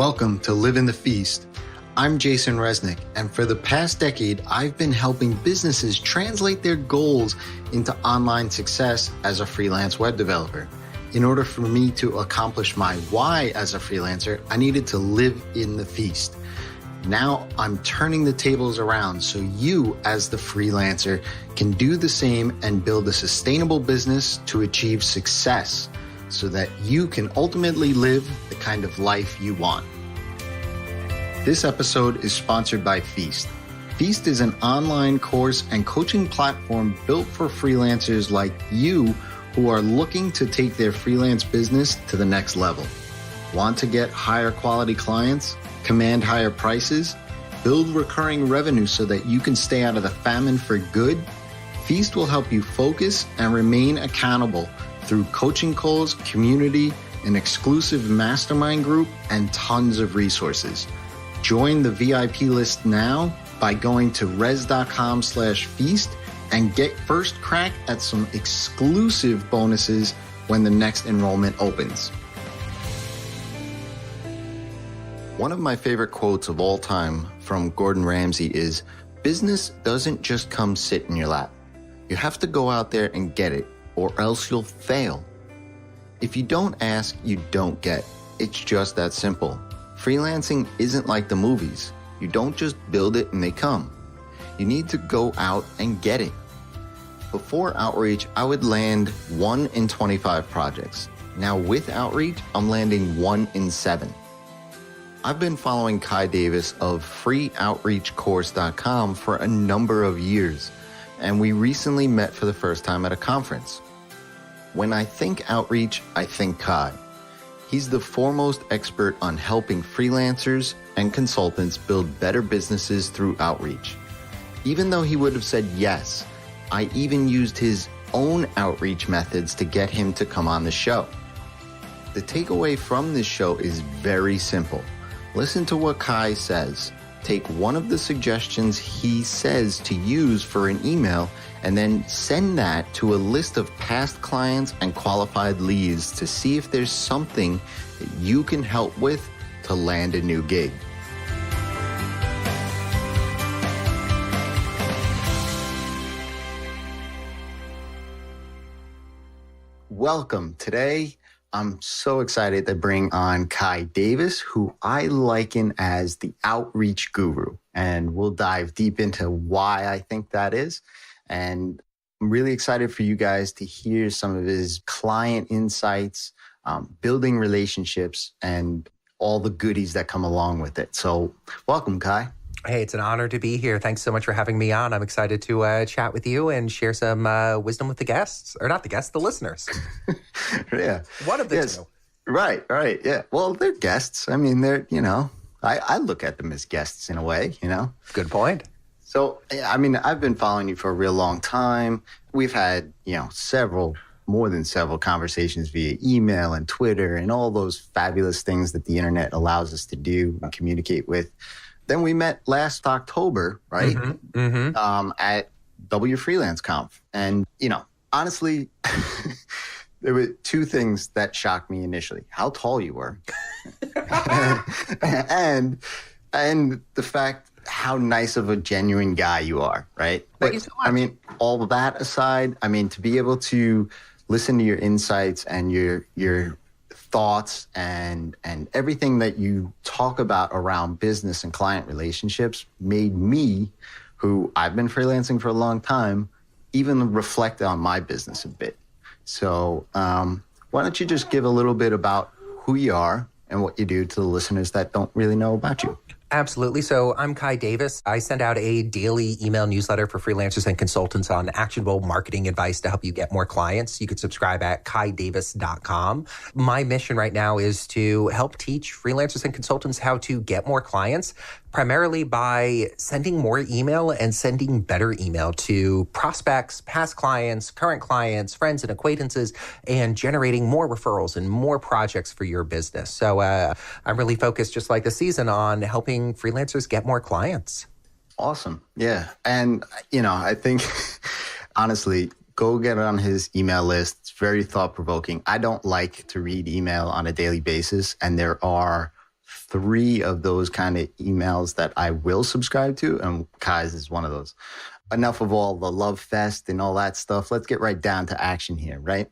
Welcome to Live in the Feast. I'm Jason Resnick, and for the past decade, I've been helping businesses translate their goals into online success as a freelance web developer. In order for me to accomplish my why as a freelancer, I needed to live in the feast. Now I'm turning the tables around so you, as the freelancer, can do the same and build a sustainable business to achieve success so that you can ultimately live the kind of life you want. This episode is sponsored by Feast. Feast is an online course and coaching platform built for freelancers like you who are looking to take their freelance business to the next level. Want to get higher quality clients, command higher prices, build recurring revenue so that you can stay out of the famine for good? Feast will help you focus and remain accountable through coaching calls, community, an exclusive mastermind group, and tons of resources. Join the VIP list now by going to res.com/feast and get first crack at some exclusive bonuses when the next enrollment opens. One of my favorite quotes of all time from Gordon Ramsay is, "Business doesn't just come sit in your lap. You have to go out there and get it, or else you'll fail. If you don't ask, you don't get. It's just that simple. Freelancing isn't like the movies. You don't just build it and they come. You need to go out and get it." Before Outreach, I would land 1 in 25 projects. Now with Outreach, I'm landing 1 in 7. I've been following Kai Davis of freeoutreachcourse.com for a number of years, and we recently met for the first time at a conference. When I think outreach, I think Kai. He's the foremost expert on helping freelancers and consultants build better businesses through outreach. Even though he would have said yes, I even used his own outreach methods to get him to come on the show. The takeaway from this show is very simple. Listen to what Kai says. Take one of the suggestions he says to use for an email and then send that to a list of past clients and qualified leads to see if there's something that you can help with to land a new gig. Welcome. Today, I'm so excited to bring on Kai Davis, who I liken as the outreach guru. And we'll dive deep into why I think that is. And I'm really excited for you guys to hear some of his client insights, building relationships, and all the goodies that come along with it. So welcome, Kai. Hey, it's an honor to be here. Thanks so much for having me on. I'm excited to chat with you and share some wisdom with the guests, or not the guests, the listeners. Yeah. One of the two. Right. Yeah. Well, they're guests. I mean, they're, I look at them as guests in a way, Good point. So, I mean, I've been following you for a real long time. We've had, more than several conversations via email and Twitter and all those fabulous things that the internet allows us to do and communicate with. Then we met last October, right? At W Freelance Conf. And, honestly, there were 2 things that shocked me initially. How tall you were. and the fact how nice of a genuine guy you are, right? Thank you so much. I mean, all of that aside, to be able to listen to your insights and your thoughts and everything that you talk about around business and client relationships made me, who I've been freelancing for a long time, even reflect on my business a bit. So why don't you just give a little bit about who you are and what you do to the listeners that don't really know about you? Absolutely. So I'm Kai Davis. I send out a daily email newsletter for freelancers and consultants on actionable marketing advice to help you get more clients. You could subscribe at kaidavis.com. My mission right now is to help teach freelancers and consultants how to get more clients, primarily by sending more email and sending better email to prospects, past clients, current clients, friends and acquaintances, and generating more referrals and more projects for your business. So I'm really focused, just like the season, on helping freelancers get more clients. Awesome. Yeah. And, I think, honestly, go get on his email list. It's very thought-provoking. I don't like to read email on a daily basis, and there are three of those kind of emails that I will subscribe to, and Kai's is one of those. Enough of all the love fest and all that stuff. Let's get right down to action here, right?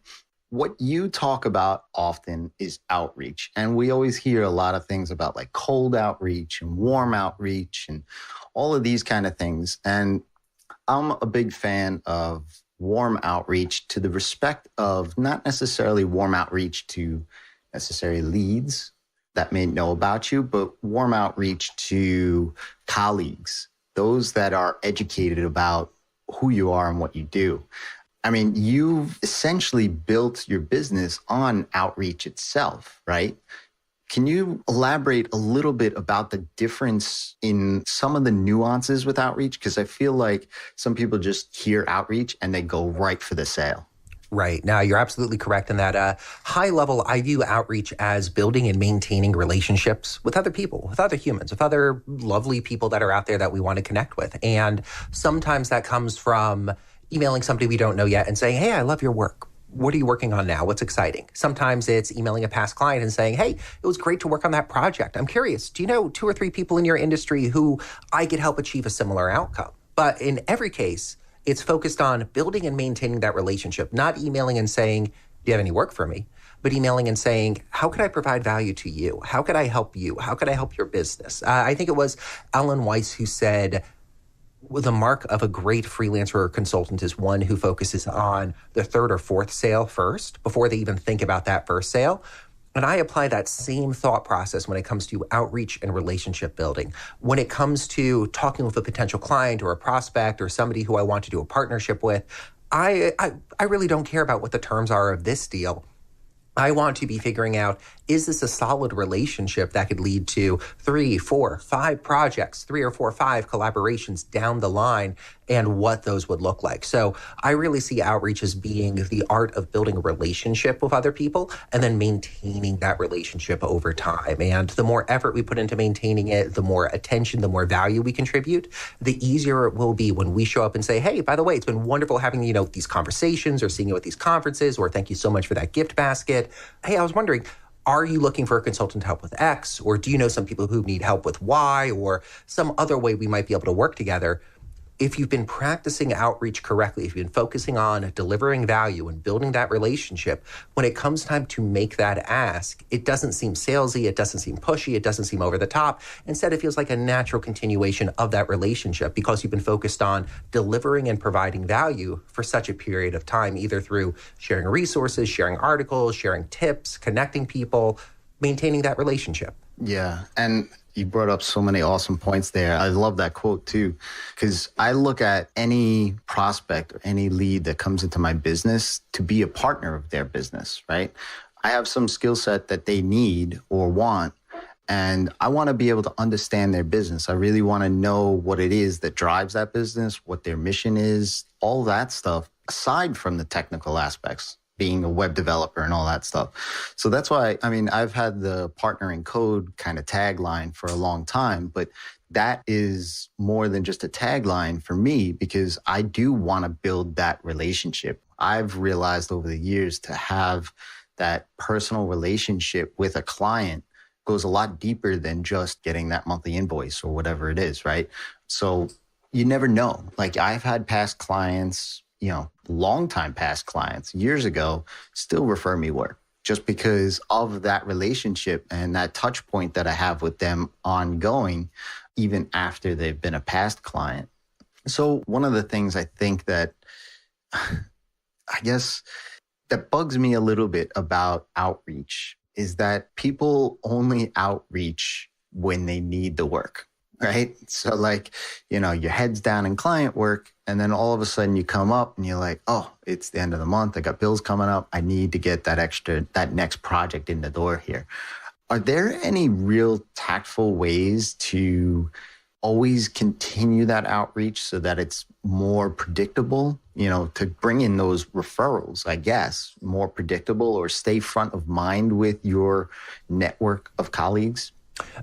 What you talk about often is outreach. And we always hear a lot of things about like cold outreach and warm outreach and all of these kind of things. And I'm a big fan of warm outreach to the respect of not necessarily warm outreach to necessary leads that may know about you, but warm outreach to colleagues, those that are educated about who you are and what you do. I mean, you've essentially built your business on outreach itself, right? Can you elaborate a little bit about the difference in some of the nuances with outreach? Because I feel like some people just hear outreach and they go right for the sale. Right. Now, you're absolutely correct in that high level, I view outreach as building and maintaining relationships with other people, with other humans, with other lovely people that are out there that we want to connect with. And sometimes that comes from emailing somebody we don't know yet and saying, hey, I love your work. What are you working on now? What's exciting? Sometimes it's emailing a past client and saying, hey, it was great to work on that project. I'm curious, do you know 2 or 3 people in your industry who I could help achieve a similar outcome? But in every case, it's focused on building and maintaining that relationship, not emailing and saying, do you have any work for me? But emailing and saying, how could I provide value to you? How could I help you? How could I help your business? I think it was Alan Weiss who said, well, the mark of a great freelancer or consultant is one who focuses on the 3rd or 4th sale first before they even think about that first sale. And I apply that same thought process when it comes to outreach and relationship building. When it comes to talking with a potential client or a prospect or somebody who I want to do a partnership with, I really don't care about what the terms are of this deal. I want to be figuring out, is this a solid relationship that could lead to 3, 4, 5 projects, 3 or 4, 5 collaborations down the line, and what those would look like. So I really see outreach as being the art of building a relationship with other people and then maintaining that relationship over time. And the more effort we put into maintaining it, the more attention, the more value we contribute, the easier it will be when we show up and say, hey, by the way, it's been wonderful having, these conversations or seeing you at these conferences, or thank you so much for that gift basket. Hey, I was wondering, are you looking for a consultant to help with X? Or do you know some people who need help with Y, or some other way we might be able to work together? If you've been practicing outreach correctly, if you've been focusing on delivering value and building that relationship, when it comes time to make that ask, it doesn't seem salesy, it doesn't seem pushy, it doesn't seem over the top. Instead, it feels like a natural continuation of that relationship because you've been focused on delivering and providing value for such a period of time, either through sharing resources, sharing articles, sharing tips, connecting people, maintaining that relationship. Yeah. And you brought up so many awesome points there. I love that quote too, because I look at any prospect or any lead that comes into my business to be a partner of their business, right? I have some skill set that they need or want, and I want to be able to understand their business. I really want to know what it is that drives that business, what their mission is, all that stuff, aside from the technical aspects, being a web developer and all that stuff. So that's why, I've had the partner in code kind of tagline for a long time, but that is more than just a tagline for me because I do want to build that relationship. I've realized over the years to have that personal relationship with a client goes a lot deeper than just getting that monthly invoice or whatever it is, right? So you never know. Like I've had past clients, long-time past clients years ago still refer me work just because of that relationship and that touch point that I have with them ongoing, even after they've been a past client. So one of the things I think that I guess that bugs me a little bit about outreach is that people only outreach when they need the work. Right. So your head's down in client work and then all of a sudden you come up and you're like, oh, it's the end of the month. I got bills coming up. I need to get that next project in the door here. Are there any real tactful ways to always continue that outreach so that it's more predictable, to bring in those referrals, I guess, more predictable or stay front of mind with your network of colleagues?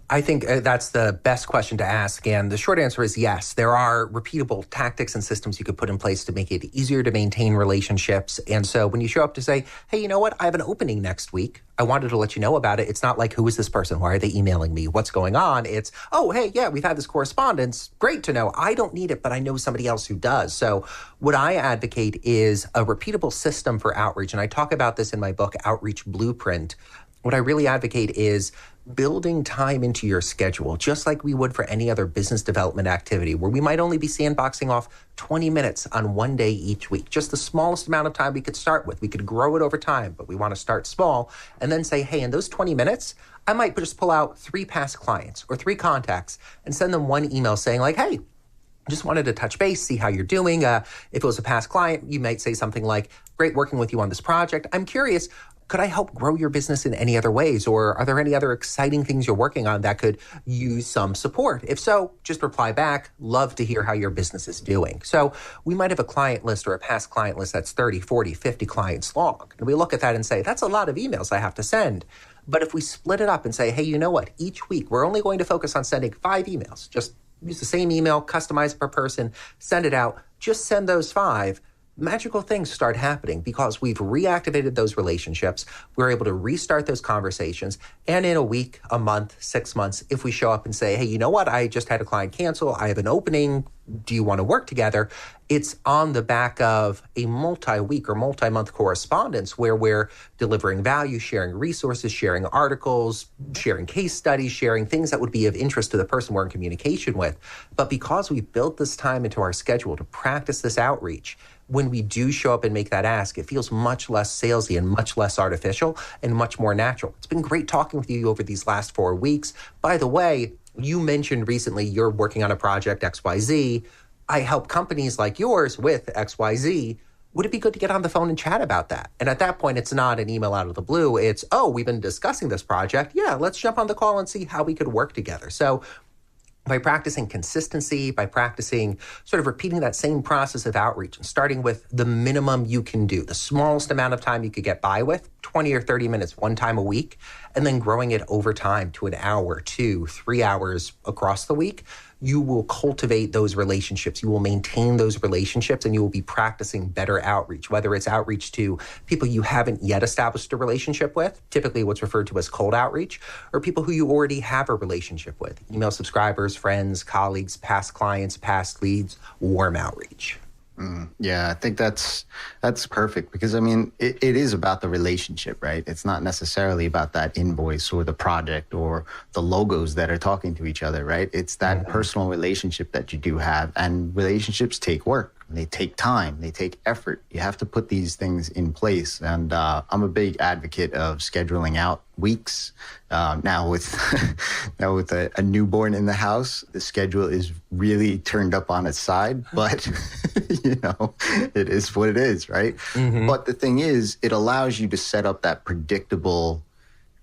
I think that's the best question to ask. And the short answer is yes. There are repeatable tactics and systems you could put in place to make it easier to maintain relationships. And so when you show up to say, hey, you know what? I have an opening next week. I wanted to let you know about it. It's not like, who is this person? Why are they emailing me? What's going on? It's, oh, hey, yeah, we've had this correspondence. Great to know. I don't need it, but I know somebody else who does. So what I advocate is a repeatable system for outreach. And I talk about this in my book, Outreach Blueprint. What I really advocate is building time into your schedule, just like we would for any other business development activity, where we might only be sandboxing off 20 minutes on one day each week, just the smallest amount of time we could start with. We could grow it over time, but we want to start small and then say, hey, in those 20 minutes, I might just pull out 3 past clients or 3 contacts and send them one email saying like, hey, just wanted to touch base, see how you're doing. If it was a past client, you might say something like, great working with you on this project. I'm curious, could I help grow your business in any other ways? Or are there any other exciting things you're working on that could use some support? If so, just reply back. Love to hear how your business is doing. So we might have a client list or a past client list that's 30, 40, 50 clients long. And we look at that and say, that's a lot of emails I have to send. But if we split it up and say, hey, you know what? Each week, we're only going to focus on sending 5 emails. Just use the same email, customize it per person, send it out. Just send those 5. Magical things start happening because we've reactivated those relationships. We're able to restart those conversations. And in a week, a month, 6 months, if we show up and say, hey, you know what? I just had a client cancel. I have an opening. Do you want to work together? It's on the back of a multi-week or multi-month correspondence where we're delivering value, sharing resources, sharing articles, sharing case studies, sharing things that would be of interest to the person we're in communication with. But because we built this time into our schedule to practice this outreach, when we do show up and make that ask, it feels much less salesy and much less artificial and much more natural. It's been great talking with you over these last 4 weeks. By the way, you mentioned recently you're working on a project XYZ. I help companies like yours with XYZ. Would it be good to get on the phone and chat about that? And at that point, it's not an email out of the blue. It's, oh, we've been discussing this project. Yeah, let's jump on the call and see how we could work together. So by practicing consistency, by practicing sort of repeating that same process of outreach and starting with the minimum you can do, the smallest amount of time you could get by with, 20 or 30 minutes one time a week, and then growing it over time to an hour, 2, 3 hours across the week, you will cultivate those relationships. You will maintain those relationships and you will be practicing better outreach, whether it's outreach to people you haven't yet established a relationship with, typically what's referred to as cold outreach, or people who you already have a relationship with, email subscribers, friends, colleagues, past clients, past leads, warm outreach. Yeah, I think that's perfect because, I mean, it is about the relationship, right? It's not necessarily about that invoice or the project or the logos that are talking to each other, right? It's that personal relationship that you do have. And relationships take work. They take time. They take effort. You have to put these things in place. And I'm a big advocate of scheduling out weeks. Now with a newborn in the house, the schedule is really turned up on its side. But, you know, it is what it is, right? Mm-hmm. But the thing is, it allows you to set up that predictable,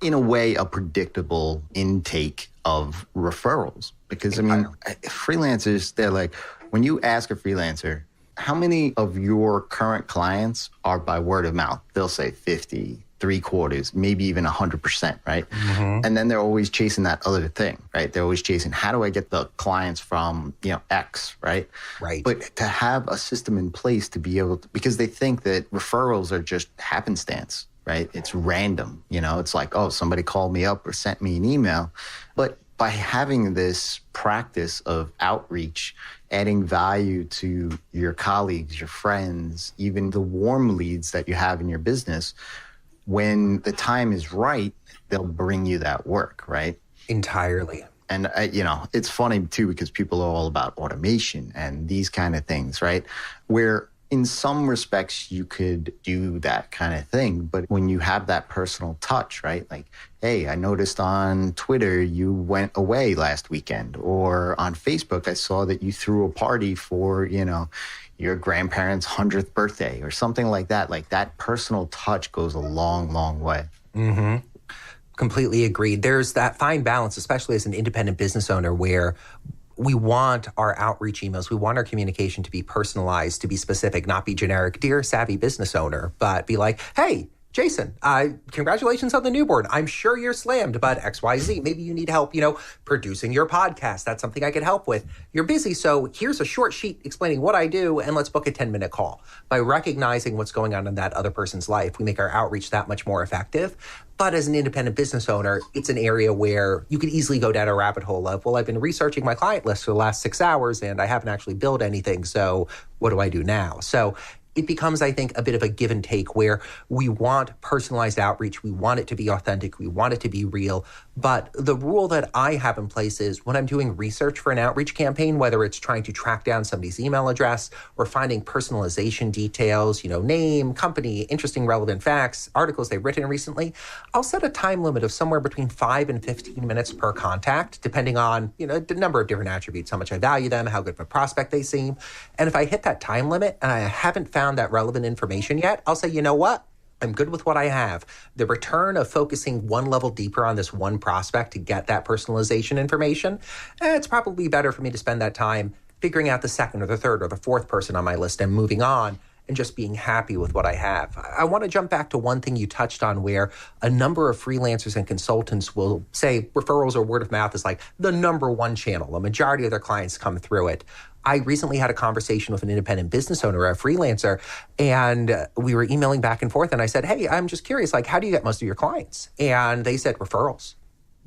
in a way, a predictable intake of referrals. Because, I mean, freelancers, they're like, when you ask a freelancer, how many of your current clients are by word of mouth? They'll say 50, 3/4, maybe even 100%, right? Mm-hmm. And then they're always chasing that other thing, right? They're always chasing, how do I get the clients from, you know, X, right? Right. But to have a system in place to be able to, because they think that referrals are just happenstance, right? It's random, you know, it's like, oh, somebody called me up or sent me an email. But by having this practice of outreach, adding value to your colleagues, your friends, even the warm leads that you have in your business, when the time is right, they'll bring you that work, right? Entirely. And, you know, it's funny, too, because people are all about automation and these kind of things, right? Where in some respects, you could do that kind of thing. But when you have that personal touch, right? Like, hey, I noticed on Twitter you went away last weekend. Or on Facebook, I saw that you threw a party for, you know, your grandparents' 100th birthday or something like that. Like that personal touch goes a long, long way. Mm-hmm. Completely agreed. There's that fine balance, especially as an independent business owner, where we want our outreach emails, we want our communication to be personalized, to be specific, not be generic, dear savvy business owner, but be like, hey, Jason, congratulations on the newborn. I'm sure you're slammed, but XYZ, maybe you need help, producing your podcast. That's something I could help with. You're busy, so here's a short sheet explaining what I do, and let's book a 10-minute call. By recognizing what's going on in that other person's life, we make our outreach that much more effective. But as an independent business owner, it's an area where you could easily go down a rabbit hole of, well, I've been researching my client list for the last 6 hours, and I haven't actually built anything, so what do I do now? So it becomes, I think, a bit of a give and take where we want personalized outreach. We want it to be authentic. We want it to be real. But the rule that I have in place is when I'm doing research for an outreach campaign, whether it's trying to track down somebody's email address or finding personalization details, name, company, interesting relevant facts, articles they've written recently, I'll set a time limit of somewhere between 5 and 15 minutes per contact, depending on, the number of different attributes, how much I value them, how good of a prospect they seem. And if I hit that time limit and I haven't found that relevant information yet, I'll say, you know what? I'm good with what I have. The return of focusing one level deeper on this one prospect to get that personalization information, it's probably better for me to spend that time figuring out the second or the third or the fourth person on my list and moving on and just being happy with what I have. I want to jump back to one thing you touched on where a number of freelancers and consultants will say referrals or word of mouth is like the number one channel. A majority of their clients come through it. I recently had a conversation with an independent business owner, a freelancer, and we were emailing back and forth. And I said, hey, I'm just curious, how do you get most of your clients? And they said referrals.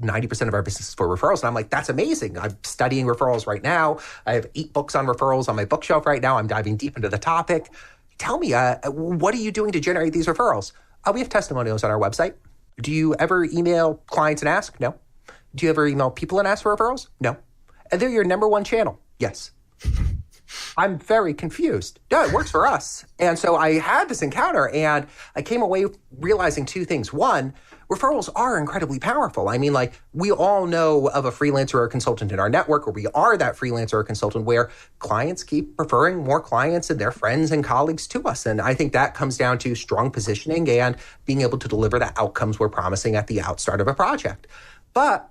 90% of our business is for referrals. And I'm like, that's amazing. I'm studying referrals right now. I have 8 books on referrals on my bookshelf right now. I'm diving deep into the topic. Tell me, what are you doing to generate these referrals? We have testimonials on our website. Do you ever email clients and ask? No. Do you ever email people and ask for referrals? No. And they're your number one channel? Yes. I'm very confused. Yeah, it works for us. And so I had this encounter and I came away realizing 2 things. One, referrals are incredibly powerful. I mean, we all know of a freelancer or a consultant in our network, or we are that freelancer or consultant where clients keep referring more clients and their friends and colleagues to us. And I think that comes down to strong positioning and being able to deliver the outcomes we're promising at the outstart of a project. But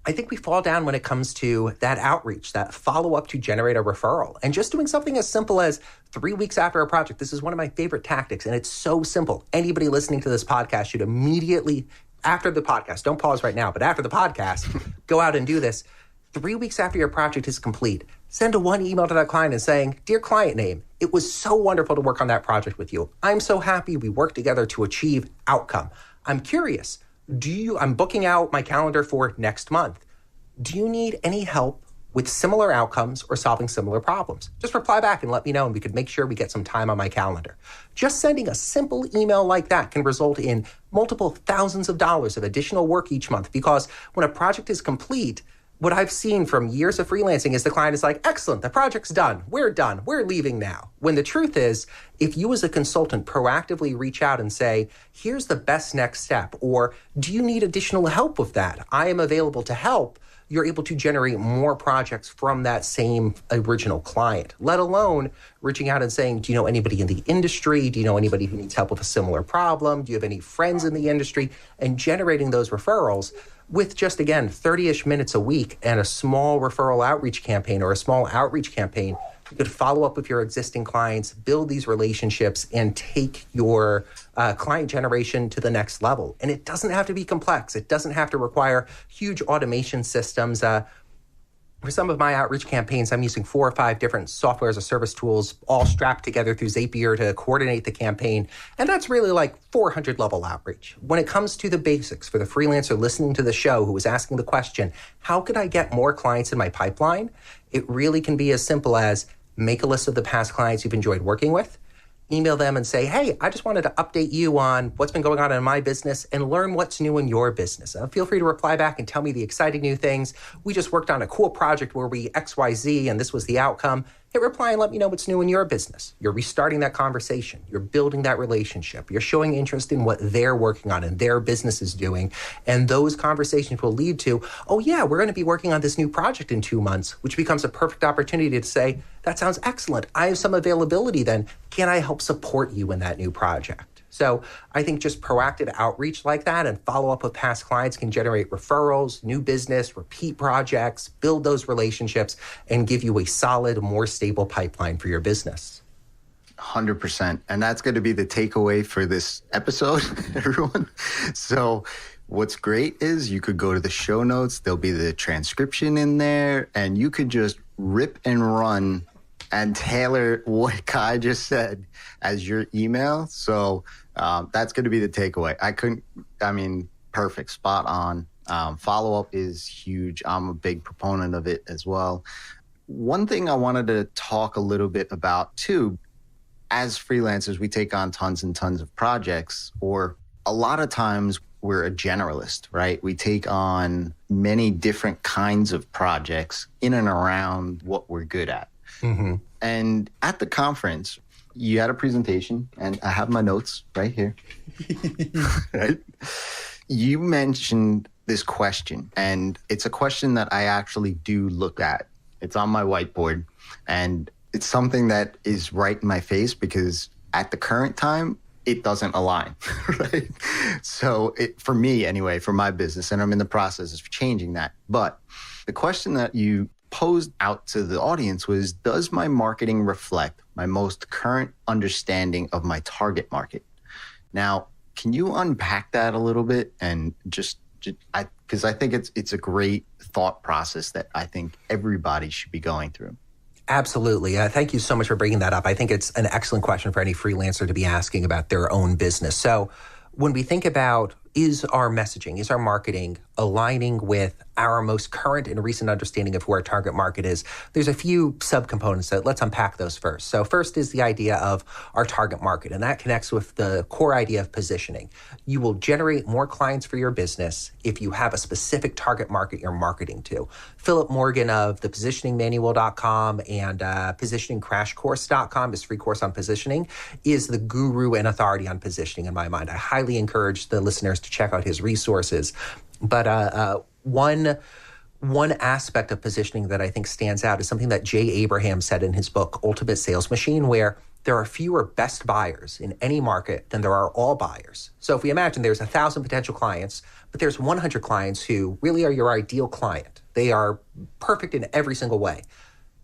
I think we fall down when it comes to that outreach, that follow-up to generate a referral. And just doing something as simple as 3 weeks after a project. This is one of my favorite tactics, and it's so simple. Anybody listening to this podcast should immediately, after the podcast, don't pause right now, but after the podcast, go out and do this. 3 weeks after your project is complete, send one email to that client and saying, dear client name, it was so wonderful to work on that project with you. I'm so happy we worked together to achieve outcome. I'm curious. I'm booking out my calendar for next month. Do you need any help with similar outcomes or solving similar problems? Just reply back and let me know, and we could make sure we get some time on my calendar. Just sending a simple email like that can result in multiple thousands of dollars of additional work each month, because when a project is complete, what I've seen from years of freelancing is the client is like, excellent, the project's done, we're leaving now. When the truth is, if you as a consultant proactively reach out and say, here's the best next step, or do you need additional help with that? I am available to help. You're able to generate more projects from that same original client, let alone reaching out and saying, do you know anybody in the industry? Do you know anybody who needs help with a similar problem? Do you have any friends in the industry? And generating those referrals with just, again, 30-ish minutes a week and a small referral outreach campaign or a small outreach campaign, you could follow up with your existing clients, build these relationships, and take your client generation to the next level. And it doesn't have to be complex. It doesn't have to require huge automation systems. For some of my outreach campaigns, I'm using 4 or 5 different software as a service tools, all strapped together through Zapier to coordinate the campaign. And that's really like 400 level outreach. When it comes to the basics, for the freelancer listening to the show who was asking the question, how could I get more clients in my pipeline? It really can be as simple as make a list of the past clients you've enjoyed working with, email them and say, hey, I just wanted to update you on what's been going on in my business and learn what's new in your business. Feel free to reply back and tell me the exciting new things. We just worked on a cool project where we XYZ and this was the outcome. Hit reply and let me know what's new in your business. You're restarting that conversation. You're building that relationship. You're showing interest in what they're working on and their business is doing. And those conversations will lead to, oh yeah, we're going to be working on this new project in 2 months, which becomes a perfect opportunity to say, that sounds excellent. I have some availability then. Can I help support you in that new project? So I think just proactive outreach like that and follow up with past clients can generate referrals, new business, repeat projects, build those relationships, and give you a solid, more stable pipeline for your business. 100%. And that's going to be the takeaway for this episode, everyone. So what's great is you could go to the show notes. There'll be the transcription in there, and you could just rip and run and tailor what Kai just said as your email. So that's going to be the takeaway. Perfect, spot on. Follow-up is huge. I'm a big proponent of it as well. One thing I wanted to talk a little bit about too, as freelancers, we take on tons and tons of projects, or a lot of times we're a generalist, right? We take on many different kinds of projects in and around what we're good at. Mm-hmm. And at the conference, you had a presentation, and I have my notes right here. Right? You mentioned this question, and it's a question that I actually do look at. It's on my whiteboard, and it's something that is right in my face because at the current time, it doesn't align, right? So for me anyway, for my business, and I'm in the process of changing that. But the question that you posed out to the audience was, does my marketing reflect my most current understanding of my target market? Now, can you unpack that a little bit? And because I think it's a great thought process that I think everybody should be going through. Absolutely. Thank you so much for bringing that up. I think it's an excellent question for any freelancer to be asking about their own business. So when we think about, is our messaging, is our marketing aligning with our most current and recent understanding of who our target market is? There's a few subcomponents that let's unpack those first. So first is the idea of our target market, and that connects with the core idea of positioning. You will generate more clients for your business if you have a specific target market you're marketing to. Philip Morgan of the positioningmanual.com and positioningcrashcourse.com, his free course on positioning, is the guru and authority on positioning in my mind. I highly encourage the listeners to check out his resources. But one aspect of positioning that I think stands out is something that Jay Abraham said in his book, Ultimate Sales Machine, where there are fewer best buyers in any market than there are all buyers. So if we imagine there's 1,000 potential clients, but there's 100 clients who really are your ideal client. They are perfect in every single way.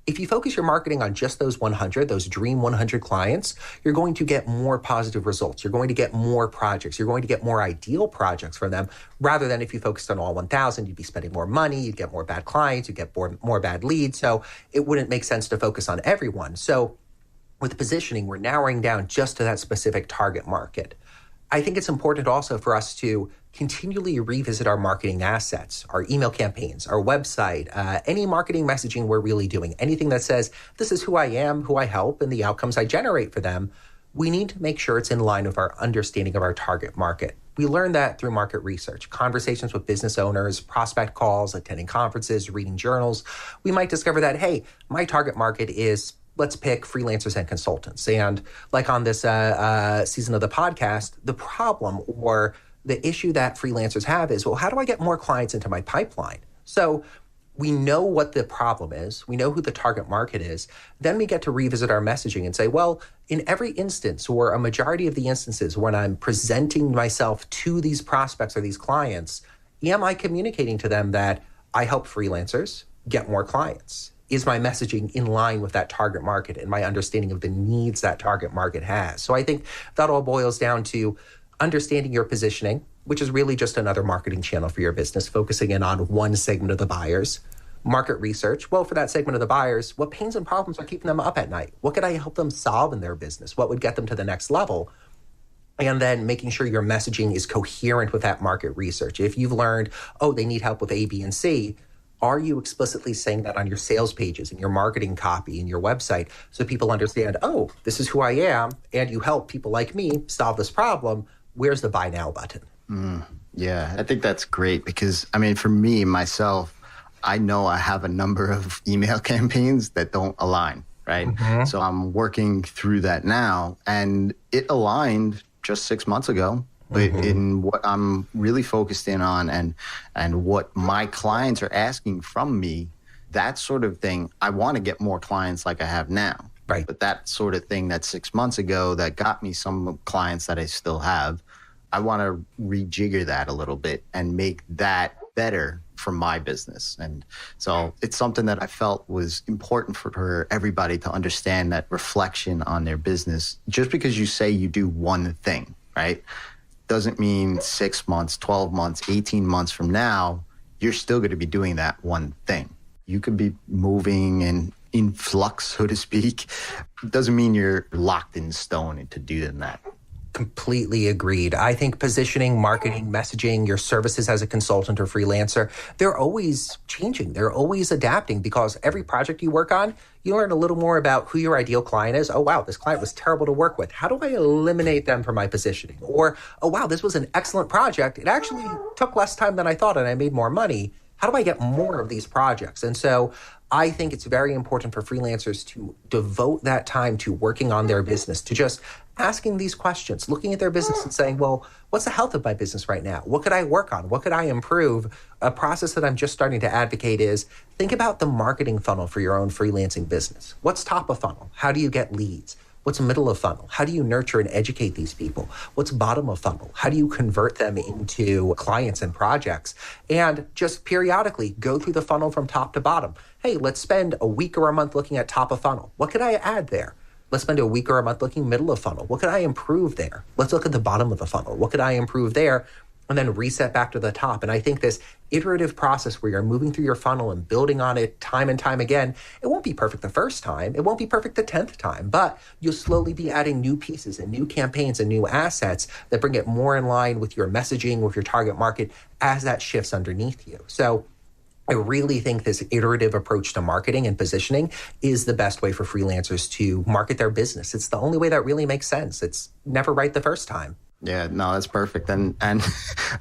If you focus your marketing on just those 100, those dream 100 clients, you're going to get more positive results. You're going to get more projects. You're going to get more ideal projects from them, rather than if you focused on all 1,000, you'd be spending more money, you'd get more bad clients, you'd get more bad leads. So it wouldn't make sense to focus on everyone. So with positioning, we're narrowing down just to that specific target market. I think it's important also for us to continually revisit our marketing assets, our email campaigns, our website, any marketing messaging we're really doing, anything that says, this is who I am, who I help, and the outcomes I generate for them. We need to make sure it's in line with our understanding of our target market. We learn that through market research, conversations with business owners, prospect calls, attending conferences, reading journals. We might discover that, hey, my target market is, let's pick freelancers and consultants. And like on this season of the podcast, the problem or the issue that freelancers have is, well, how do I get more clients into my pipeline? So we know what the problem is. We know who the target market is. Then we get to revisit our messaging and say, well, in every instance or a majority of the instances when I'm presenting myself to these prospects or these clients, am I communicating to them that I help freelancers get more clients? Is my messaging in line with that target market and my understanding of the needs that target market has? So I think that all boils down to understanding your positioning, which is really just another marketing channel for your business, focusing in on one segment of the buyers. Market research, well, for that segment of the buyers, what pains and problems are keeping them up at night? What could I help them solve in their business? What would get them to the next level? And then making sure your messaging is coherent with that market research. If you've learned, oh, they need help with A, B, and C, are you explicitly saying that on your sales pages and your marketing copy and your website so people understand, oh, this is who I am, and you help people like me solve this problem? Where's the buy now button? Yeah, I think that's great because, I mean, for me, myself, I know I have a number of email campaigns that don't align, right? Mm-hmm. So I'm working through that now, and it aligned just 6 months ago. But in what I'm really focused in on and what my clients are asking from me, that sort of thing, I want to get more clients like I have now. Right. But that sort of thing that 6 months ago that got me some clients that I still have, I want to rejigger that a little bit and make that better for my business. And so it's something that I felt was important for everybody to understand, that reflection on their business. Just because you say you do one thing, right, doesn't mean 6 months, 12 months, 18 months from now, you're still going to be doing that one thing. You could be moving and in flux, so to speak. It doesn't mean you're locked in stone to do that. Completely agreed. I think positioning, marketing, messaging, your services as a consultant or freelancer, they're always changing. They're always adapting, because every project you work on, you learn a little more about who your ideal client is. Oh, wow, this client was terrible to work with. How do I eliminate them from my positioning? Or, oh, wow, this was an excellent project. It actually took less time than I thought and I made more money. How do I get more of these projects? And so I think it's very important for freelancers to devote that time to working on their business, to just asking these questions, looking at their business and saying, well, what's the health of my business right now? What could I work on? What could I improve? A process that I'm just starting to advocate is think about the marketing funnel for your own freelancing business. What's top of funnel? How do you get leads? What's middle of funnel? How do you nurture and educate these people? What's bottom of funnel? How do you convert them into clients and projects? And just periodically go through the funnel from top to bottom. Hey, let's spend a week or a month looking at top of funnel. What could I add there? Let's spend a week or a month looking middle of funnel. What could I improve there? Let's look at the bottom of the funnel. What could I improve there? And then reset back to the top. And I think this iterative process where you're moving through your funnel and building on it time and time again, it won't be perfect the first time. It won't be perfect the 10th time, but you'll slowly be adding new pieces and new campaigns and new assets that bring it more in line with your messaging, with your target market as that shifts underneath you. So I really think this iterative approach to marketing and positioning is the best way for freelancers to market their business. It's the only way that really makes sense. It's never right the first time. Yeah, no, that's perfect. And I'm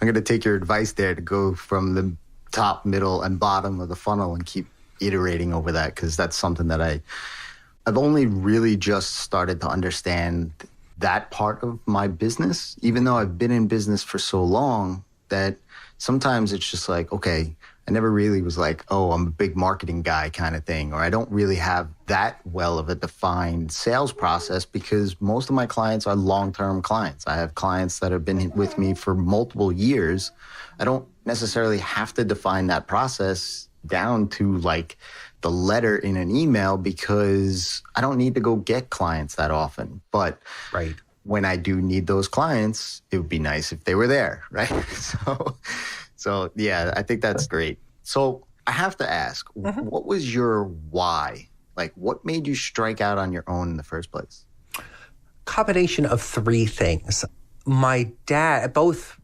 going to take your advice there to go from the top, middle, and bottom of the funnel and keep iterating over that, because that's something that I've only really just started to understand that part of my business, even though I've been in business for so long that sometimes it's just like, okay, I never really was like, oh, I'm a big marketing guy kind of thing, or I don't really have that well of a defined sales process, because most of my clients are long-term clients. I have clients that have been with me for multiple years. I don't necessarily have to define that process down to like the letter in an email, because I don't need to go get clients that often. But right, when I do need those clients, it would be nice if they were there, right? So yeah, I think that's great. So I have to ask, what was your why? Like, what made you strike out on your own in the first place? Combination of three things. My dad, both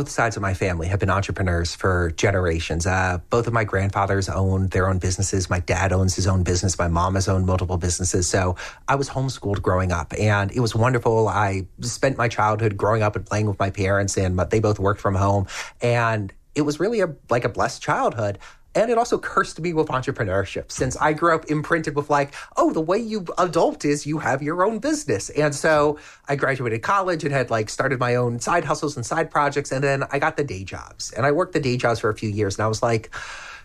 sides of my family have been entrepreneurs for generations. Both of my grandfathers owned their own businesses. My dad owns his own business. My mom has owned multiple businesses. So I was homeschooled growing up, and it was wonderful. I spent my childhood growing up and playing with my parents, and they both worked from home. And it was really a blessed childhood. And it also cursed me with entrepreneurship, since I grew up imprinted with like, oh, the way you adult is you have your own business. And so I graduated college and had started my own side hustles and side projects. And then I got the day jobs, and I worked the day jobs for a few years. And I was like,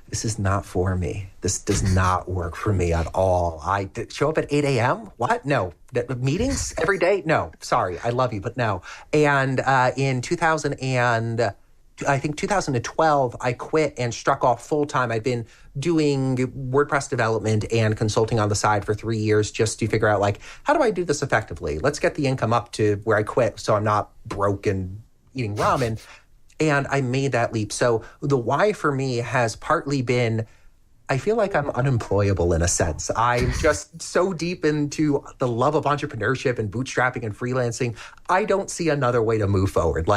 this is not for me. This does not work for me at all. I show up at 8 a.m. What? No. Meetings every day? No. Sorry. I love you, but no. And in 2012, I quit and struck off full-time. I'd been doing WordPress development and consulting on the side for 3 years just to figure out, how do I do this effectively? Let's get the income up to where I quit so I'm not broke and eating ramen. And I made that leap. So the why for me has partly been, I feel like I'm unemployable in a sense. I'm just so deep into the love of entrepreneurship and bootstrapping and freelancing. I don't see another way to move forward.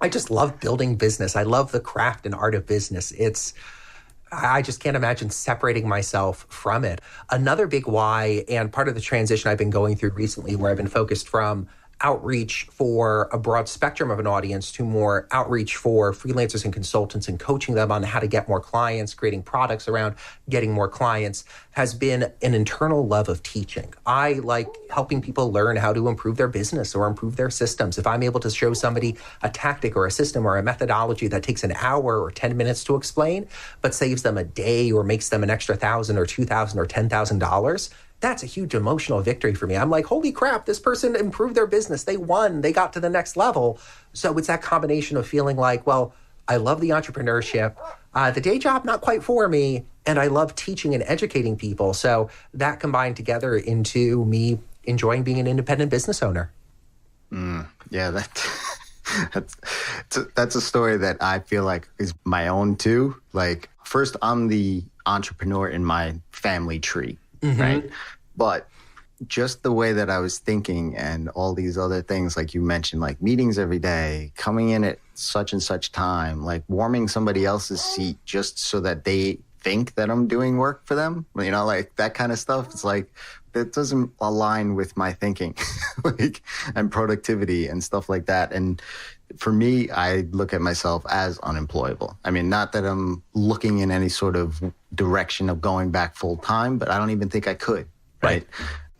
I just love building business. I love the craft and art of business. I just can't imagine separating myself from it. Another big why, and part of the transition I've been going through recently, where I've been focused from outreach for a broad spectrum of an audience to more outreach for freelancers and consultants and coaching them on how to get more clients, creating products around getting more clients, has been an internal love of teaching. I like helping people learn how to improve their business or improve their systems. If I'm able to show somebody a tactic or a system or a methodology that takes an hour or 10 minutes to explain, but saves them a day or makes them an extra $1,000 or $2,000 or $10,000, that's a huge emotional victory for me. I'm like, holy crap, this person improved their business. They won. They got to the next level. So it's that combination of feeling like, well, I love the entrepreneurship. The day job, not quite for me. And I love teaching and educating people. So that combined together into me enjoying being an independent business owner. Yeah, that's a story that I feel like is my own too. Like, first, I'm the entrepreneur in my family tree, right? But just the way that I was thinking and all these other things, like you mentioned, like meetings every day, coming in at such and such time, like warming somebody else's seat just so that they think that I'm doing work for them, like that kind of stuff. It's like, that doesn't align with my thinking, like, and productivity and stuff like that. And for me, I look at myself as unemployable. I mean, not that I'm looking in any sort of direction of going back full time, but I don't even think I could, right?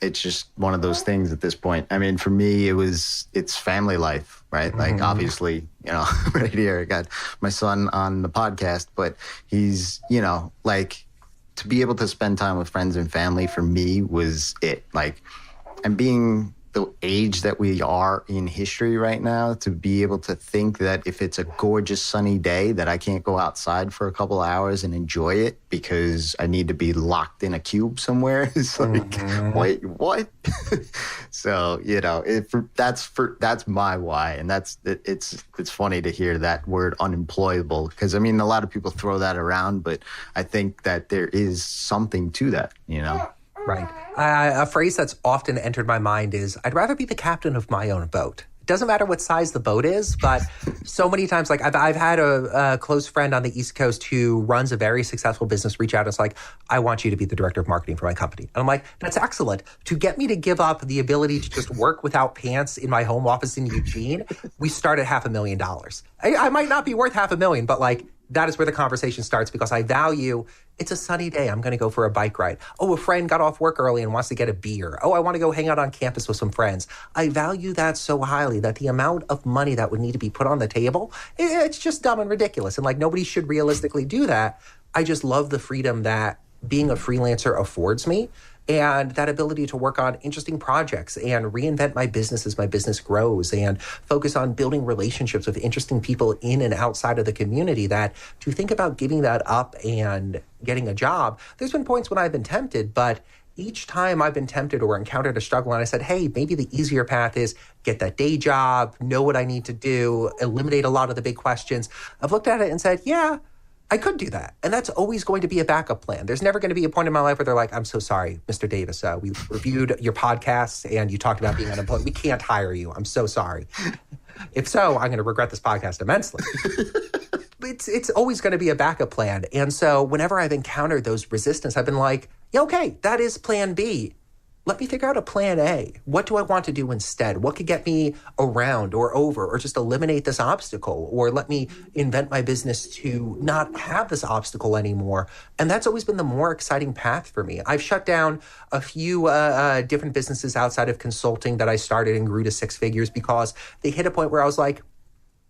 It's just one of those things at this point. I mean, for me, it's family life, right? Like, obviously, right here, I got my son on the podcast, but he's, like, to be able to spend time with friends and family for me was it. Like, and being the age that we are in history right now, to be able to think that if it's a gorgeous sunny day that I can't go outside for a couple hours and enjoy it because I need to be locked in a cube somewhere, it's like, wait, what? So, that's my why. And it's funny to hear that word unemployable, because I mean, a lot of people throw that around, but I think that there is something to that, Right. A phrase that's often entered my mind is, I'd rather be the captain of my own boat. It doesn't matter what size the boat is, but so many times, like I've had a close friend on the East Coast who runs a very successful business reach out and it's like, I want you to be the director of marketing for my company. And I'm like, that's excellent. To get me to give up the ability to just work without pants in my home office in Eugene, we start at $500,000. I might not be worth $500,000, but like, that is where the conversation starts, because I value, it's a sunny day, I'm going to go for a bike ride. Oh, a friend got off work early and wants to get a beer. Oh, I want to go hang out on campus with some friends. I value that so highly that the amount of money that would need to be put on the table, it's just dumb and ridiculous. And like, nobody should realistically do that. I just love the freedom that being a freelancer affords me, and that ability to work on interesting projects and reinvent my business as my business grows, and focus on building relationships with interesting people in and outside of the community. That to think about giving that up and getting a job, there's been points when I've been tempted, but each time I've been tempted or encountered a struggle and I said, hey, maybe the easier path is get that day job, know what I need to do, eliminate a lot of the big questions. I've looked at it and said, yeah, I could do that. And that's always going to be a backup plan. There's never going to be a point in my life where they're like, I'm so sorry, Mr. Davis. We reviewed your podcasts and you talked about being unemployed. We can't hire you. I'm so sorry. If so, I'm going to regret this podcast immensely. It's always going to be a backup plan. And so whenever I've encountered those resistance, I've been like, yeah, okay, that is plan B. Let me figure out a plan A. What do I want to do instead? What could get me around or over, or just eliminate this obstacle, or let me invent my business to not have this obstacle anymore? And that's always been the more exciting path for me. I've shut down a few different businesses outside of consulting that I started and grew to six figures because they hit a point where I was like,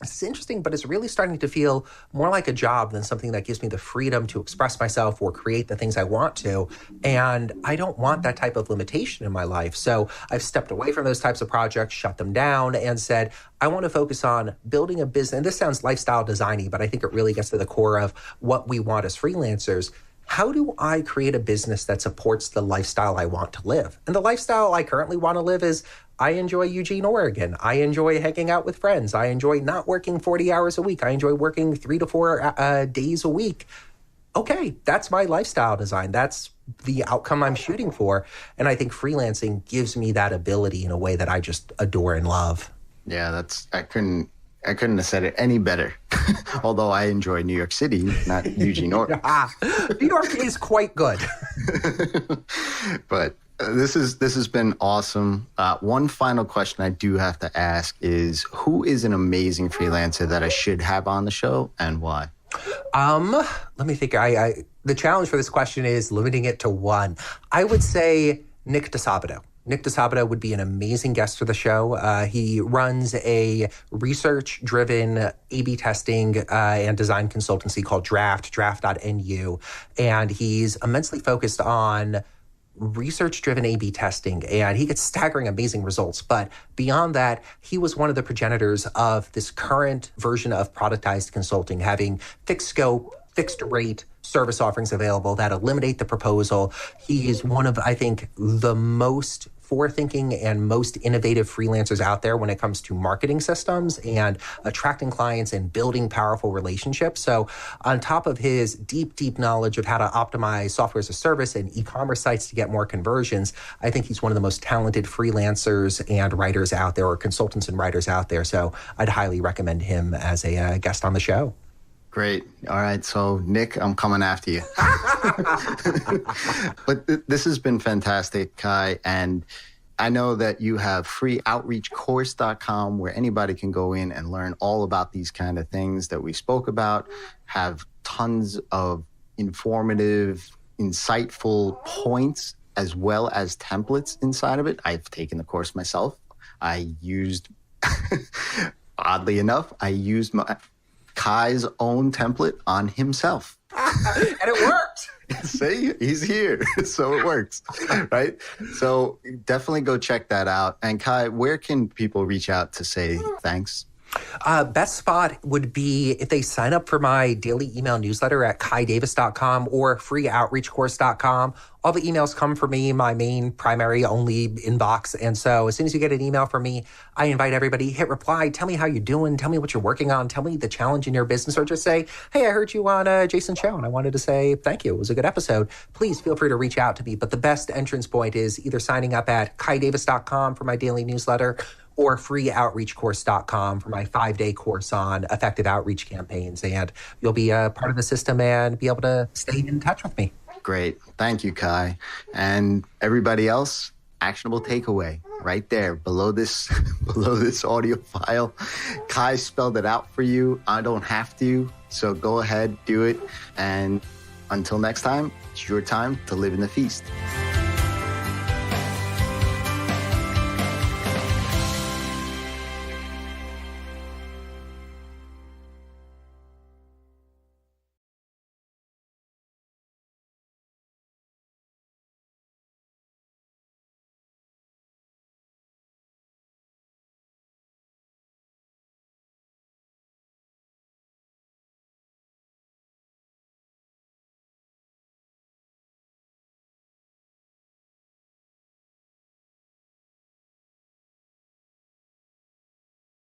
this is interesting, but it's really starting to feel more like a job than something that gives me the freedom to express myself or create the things I want to. And I don't want that type of limitation in my life. So I've stepped away from those types of projects, shut them down, and said, I want to focus on building a business. And this sounds lifestyle designy, but I think it really gets to the core of what we want as freelancers. How do I create a business that supports the lifestyle I want to live? And the lifestyle I currently want to live is, I enjoy Eugene, Oregon. I enjoy hanging out with friends. I enjoy not working 40 hours a week. I enjoy working 3 to 4 days a week. Okay, that's my lifestyle design. That's the outcome I'm shooting for. And I think freelancing gives me that ability in a way that I just adore and love. Yeah, I couldn't have said it any better. Although I enjoy New York City, not Eugene, Oregon. New York is quite good. But this has been awesome. One final question I do have to ask is, who is an amazing freelancer that I should have on the show, and why? Let me think. The challenge for this question is limiting it to one. I would say Nick DeSabato. Nick DeSabato would be an amazing guest for the show. He runs a research-driven A/B testing and design consultancy called draft.nu, and he's immensely focused on research-driven A/B testing, and he gets staggering, amazing results. But beyond that, he was one of the progenitors of this current version of productized consulting, having fixed scope, fixed rate service offerings available that eliminate the proposal. He is one of, I think, the most forward-thinking and most innovative freelancers out there when it comes to marketing systems and attracting clients and building powerful relationships. So on top of his deep knowledge of how to optimize software as a service and e-commerce sites to get more conversions, I think he's one of the most talented freelancers and writers out there, or consultants and writers out there. So I'd highly recommend him as a guest on the show. Great. All right. So, Nick, I'm coming after you. But this has been fantastic, Kai. And I know that you have freeoutreachcourse.com where anybody can go in and learn all about these kind of things that we spoke about, have tons of informative, insightful points as well as templates inside of it. I've taken the course myself. Oddly enough, I used Kai's own template on himself. And it worked. See, he's here. So it works, right? So definitely go check that out. And Kai, where can people reach out to say thanks? Best spot would be if they sign up for my daily email newsletter at kaidavis.com or freeoutreachcourse.com. All the emails come from me, my main primary only inbox. And so as soon as you get an email from me, I invite everybody, hit reply, tell me how you're doing, tell me what you're working on, tell me the challenge in your business, or just say, hey, I heard you on Jason's show and I wanted to say thank you. It was a good episode. Please feel free to reach out to me. But the best entrance point is either signing up at kaidavis.com for my daily newsletter or freeoutreachcourse.com for my 5-day course on effective outreach campaigns. And you'll be a part of the system and be able to stay in touch with me. Great. Thank you, Kai. And everybody else, actionable takeaway right there below this audio file. Kai spelled it out for you. I don't have to. So go ahead, do it. And until next time, it's your time to live in the feast.